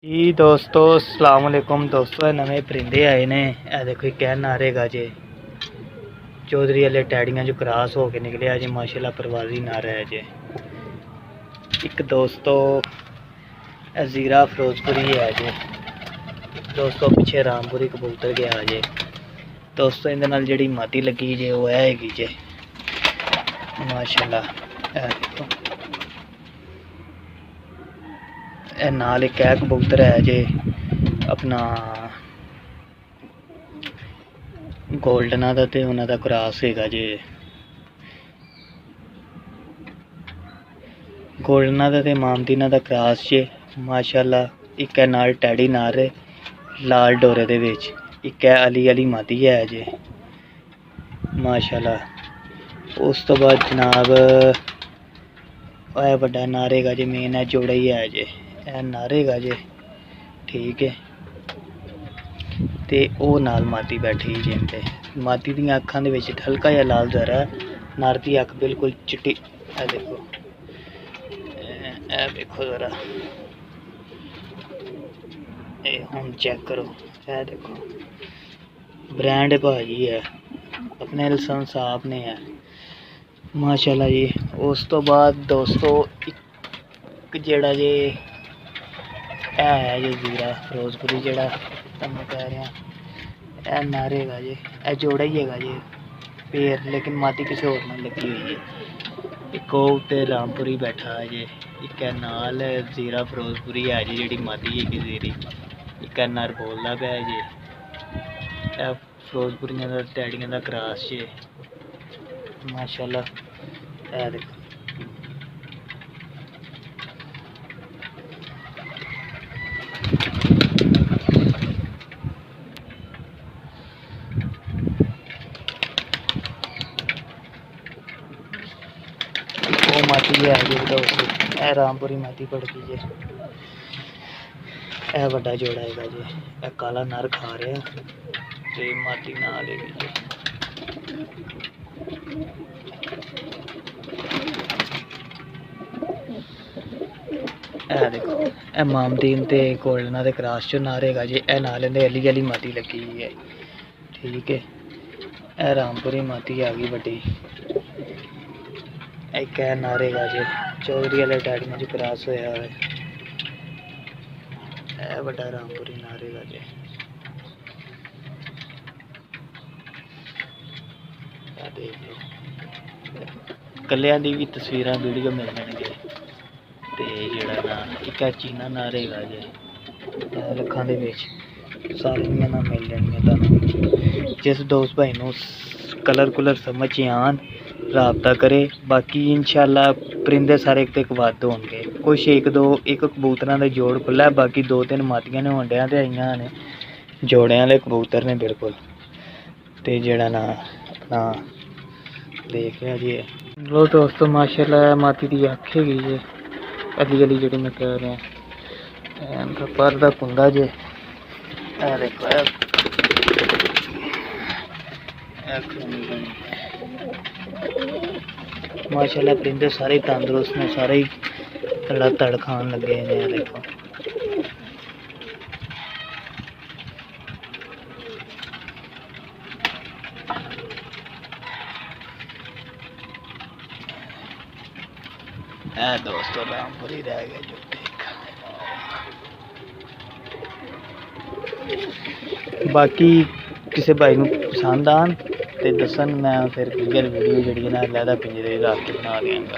जी दोस्तों अस्सलाम वालेकुम दोस्तों, नवे परिंदे आए ने। ए देखो क्या नारेगा जे चौधरी वाले टैडियां जो क्रॉस हो के निकले जे माशाल्लाह परवाजी नारा है जे। एक दोस्तों जीरा फिरोजपुरी है जे दोस्तों, पीछे रामपुरी कबूतर गया जे दोस्तों। इहदे नाल जिहड़ी मादी लगी जे वो हैगी जे माशाल्लाह। देखो नाल एक कबूतर है जे अपना गोल्डना दा ते उन्हां दा क्रॉस हैगा जे। गोल्डना दा ते मामदीना दा क्रॉस जे माशाल्लाह। एक नाल टैडी नार लाल डोरे दे विच, एक अली अली मादी है जे माशाल्लाह। उस तो बाद जनाब बड़ा नारेगा जे मेन है जोड़ा ही है जे नारेगा जे, ठीक है। ते ओ नाल मादी बैठी जे ते मादी दी अखां दे विच हल्का जिहा लाल जरा है, नर दी अख बिल्कुल चिट्टी। ए देखो जरा हुण चेक करो, ए देखो ब्रांड भाजी है, अपने लाइसेंस साहब ने है माशाल्लाह जी। उस तो बाद दोस्तों एक जेड़ा जे है जो जीरा फिरोजपुरी जेड़ा तुहानूं कह रहा है नारेगा जे जोड़ा ही हैगा जे पेड़, लेकिन मादी किसी होर नाल लगी हुई है। एक उत्ते रामपुरी बैठा है जे, एक नाल जीरा फिरोजपुरी है जी जेड़ी मादी है कि जीरी, एक नर बोलदा पिया जे फिरोजपुरियां दा टैडियां दा क्रॉस जे माशाल्लाह। ए देखो वो मादी है जी दोस्तों, ए रामपुरी मादी पड़ती जे। ए बड़ा जोड़ा हैगा जी, ए काला नर खा रहा ते मादी नाल हैगी जी। ए देखो ए मामदीन ते गोल्डना दे क्रॉस चो नारेगा जी। ए नाल इहदे अली अली मादी लगी हुई है, ठीक है। ए रामपुरी मादी आ गई बड़ी, एक नारेगा जी चौधरी वाले टैडियां च क्रॉस होया है। ए बड़ा रामपुरी नारेगा जी, देख लो। कलियां दी भी तस्वीरां वीडियो मिल जाएंगे ते जेड़ा ना एक चीना नारेगा जी लखां दे विच सारियां ना मिल जाएंगे तुहानूं। जिस दोस्त भाई नूं कलर कुलर समझ आन राबता करे, बाकी इंशाल्लाह परिंदे सारे एक तो एक वध होणगे। कुछ एक दो एक कबूतरां दे जोड़ खुल्ला है, बाकी दो तीन मादियां ने होंडियां ते आईयां ने जोड़े वाले कबूतर ने बिल्कुल। ते जेड़ा ना अपना देख रहा जी लो दोस्तों माशाल्लाह मादी दी अख हैगी जे अली अली जेड़ी मैं कह रहा इनका पर दा कुंदा जे। देखो माशाल्लाह परिंदे सारे तंदुरुस्त ने, सारे ही तड़ा तड़ खान लगे ने। देखो दोस्तों रामपुरी रह गए जो बाकी किसी भाई नूं पसंद आन ते दसन, मैं फिर क्लियर वीडियो जी ना लैदा पिंजरे रख के बना देंगा।